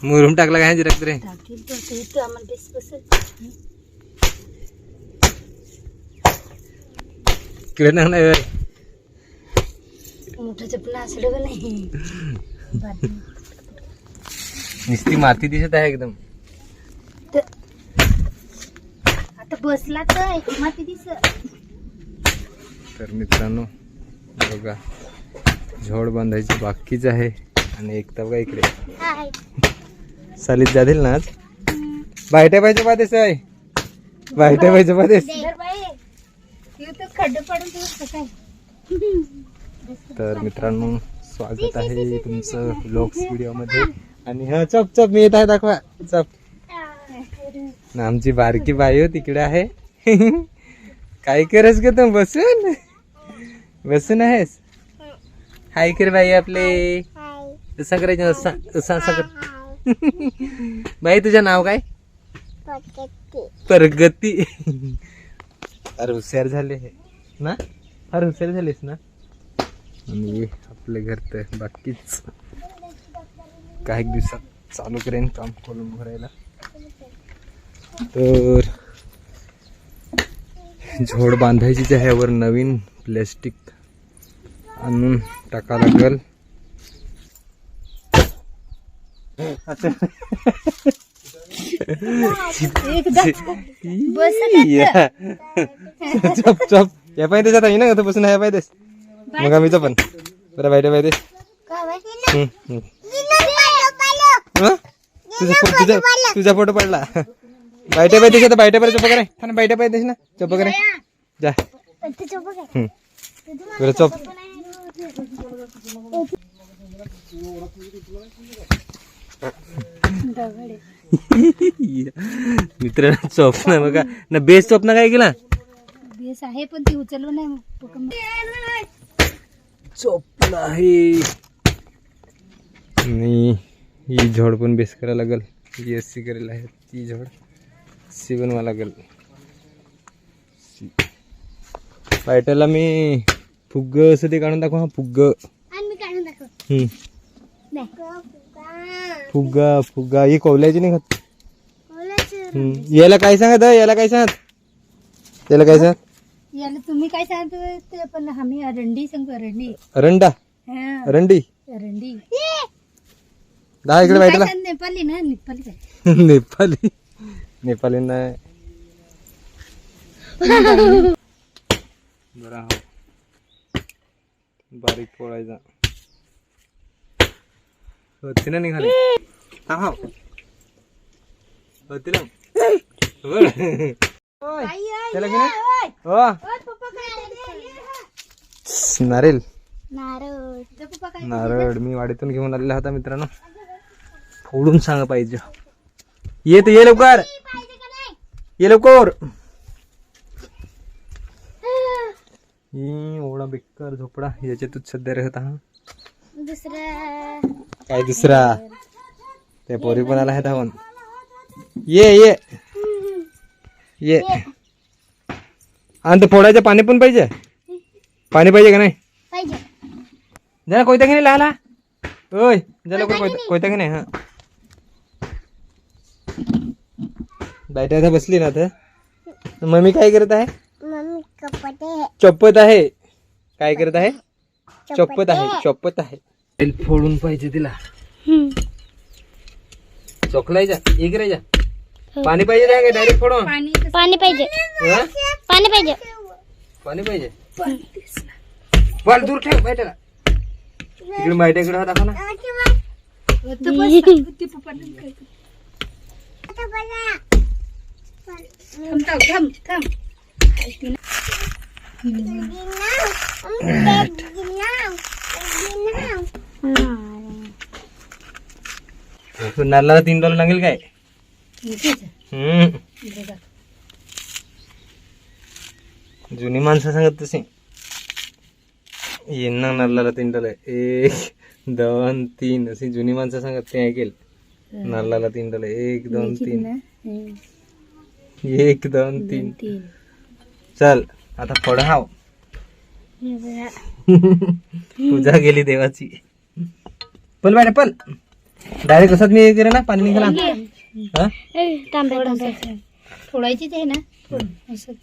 मुरुम टाकला काय जिरक रे इकडे नाही मोठं चपला असलं का नाही नुसती माती दिसत आहे एकदम. आता बसला तर माती दिसत. तर मित्रांनो बघा झोड बांधायची बाकीच आहे आणि एकता बघा इकडे सालीत जातील ना आज बायट्या पाहिजे पादेस आहे बायट्या पाहिजे पादेस. खड्डे पडून काय. तर मित्रांनो स्वागत आहे तुमचं व्लॉग्स व्हिडिओ मध्ये. आणि हा चप चप मी येत आहे दाखवा चप. आमची बारकी बाई हो तिकडे आहे. काय करस ग तू बसून बसून आहेस. हाय कर बाई आपले असं करायचं असं कर. बाई तुझं नाव काय. प्रगती. अरे हुशार झाले ना फार हुशार झालेस ना. आणि आपले घर तर बाकीच काही दिवसात चालू करेन काम खोलून भरायला. तर झोड बांधायचीच आहे वर नवीन प्लॅस्टिक आणून टाका लागल. चप चप या पाहिजे जाता ना का बसून ह्या पाहिजेस मग आम्हीच पण बरं बायट्या पाहिजे. तुझा फोटो पडला. बायट्या पाहिजे तर बायट्या पाहिजे चप करे बायट्या पाहिजेस ना चप करे जा बरं चप. मित्र चोप ना बघा ना बेस चोप ना काय केला बेस आहे पण ती उचललो नाही. चोपला आहे आणि ही झोड पण बेस करायला लागल. ही एस करेल आहे ती झोड सी बनवा लागल. पायट्याला मी फुग्ग असं ते काढून दाखव. हा फुग्ग फुग्गा फुग्गा ही कोवल्याची नाही खात. याला काय सांगत याला काय सांगत याला काय सांगत याला तुम्ही काय सांगतो ते पण आम्ही अरंडी सांगतो. अरंडी रंडा रंडी अरंडी दहा इकडे बायट्याला. नेपाली ना नेपाली काय नेपाली नेपाली नाही बरा बारीक पोळायचा होती ना निघाले. हा होती ना त्याला की नाही हो नारेल नारळ मी वाडीतून घेऊन आलेला होता मित्रांनो. फोडून सांगा पाहिजे. ये लवकर ये लवकर. एवढा बेकार झोपडा याच्यातच सध्या राहत हा. दुसरा काय दुसरा त्या पोरी पण आला आहे धावून. ये ये ये आणि ते फोडायचं पाणी पण पाहिजे. पाणी पाहिजे का नाही पाहिजे जरा कोयता की नाही लाला ओय जरा लवकर कोयता की नाही. हा बायट्या आता बसली ना तर मम्मी काय करत आहे. चप्पत आहे. काय करत आहे चप्पत आहे चप्पत आहे. फोडून पाहिजे तिला चोखलायच्या एक राहायच्या. पाणी पाहिजे काय डायरेक्ट फोडून पाणी पाहिजे पाणी पाहिजे पाणी पाहिजे. बल दूर ठेव बायट्याला इकडे बायट्याकडे दाखवा ना. नारळाला $3 लागेल काय. जुनी माणसं सांगत तसे यांना नारळाला $3 1 2 3 अशी जुनी माणसं सांगत ते ऐकेल. नारळाला $3 1 2 3 1 2 3 चल आता फळ हाव पूजा गेली देवाची. पल बाय पल डायरेक्ट असंच मी हे केलं ना पाणी निघाला. हा फोडायचीच आहे ना असंच.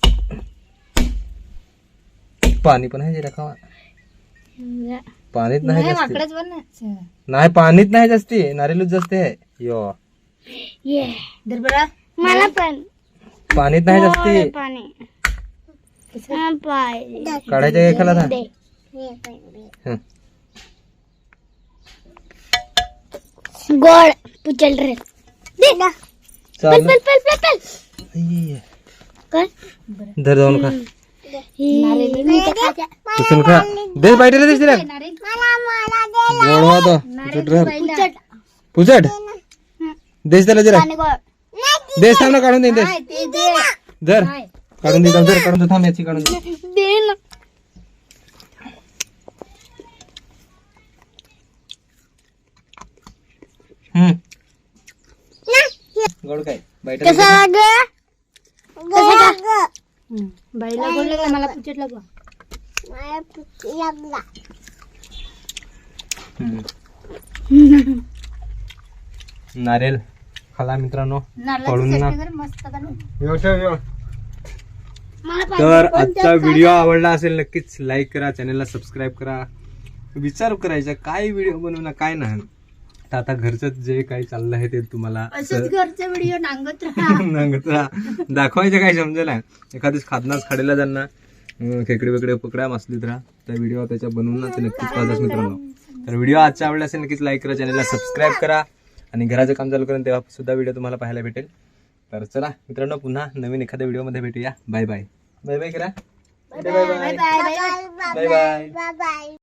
पाणी पण आहे जरा खावा. पाणीत नाही जास्ती. वाकडाच वर ना नाही पाणीत नाही जास्ती, नारिलच जास्त आहे. यो दरबरा मला पण पाणीत नाही जास्ती. पाणी काढायचं एखादा था. हं. गोड पुचल रे चालेल. पल पल पल पल आई. काय धर जाऊन खा. मी तर खाते. पुसून खा. देश बाईटला देश दिला. नारियल गोडवा तो पुचट राह. पुचट पुचट देश त्याला जरा. आणि गोड देश थांब ना काढून दे देश. ते दे जर काढून दे जर काढून दे. थांब याची काढून दे. दे ना. हम्म. गोड काय बाईट कसं लागलं कसं का बाईला गोड लागला मला पुचट लागला. नारियल खाला मित्रांनो. नारळाची पडून ना. चटणी जरा मस्त का नाही? मला तर आजचा व्हिडिओ आवडला असेल नक्कीच लाईक करा, चॅनलला सबस्क्राईब करा. विचार करायचा काय व्हिडिओ बनवला काय नाही. तर आता घरचं जे काही चाललं आहे ते तुम्हाला असंच घरचे व्हिडिओ नांगत राहा. दाखवायचं काय समजेल. एखादीच खादनाच खाडेला जाणार खेकडे वेकडे पकड्या मसलीत राहा. तर व्हिडिओ त्याच्या बनवून ना ते नक्कीच पाहताच मित्रांनो. तर व्हिडिओ आजचा आवडला असेल नक्कीच लाईक करा, चॅनलला सबस्क्राईब करा आणि घराचं काम चालू करून तेव्हा सुद्धा व्हिडिओ तुम्हाला पाहायला भेटेल. तर चला मित्रांनो पुन्हा नवीन एखाद्या व्हिडिओमध्ये भेटूया. Bye bye. बाय बाय करा. Bye bye. Bye bye.